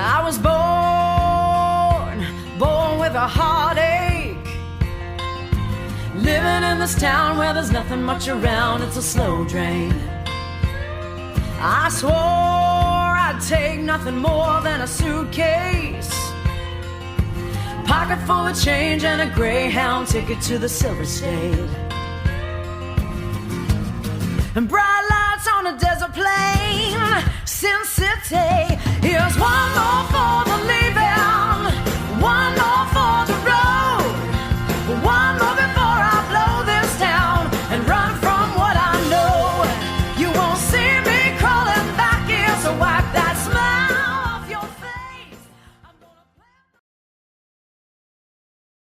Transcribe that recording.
I was born with a heartache, living in this town where there's nothing much around. It's a slow drain. I swore I'd take nothing more than a suitcase, pocket full of change, and a Greyhound ticket to the Silver State. And bright lights on a desert plain, Sin City. Here's one more for the leaving.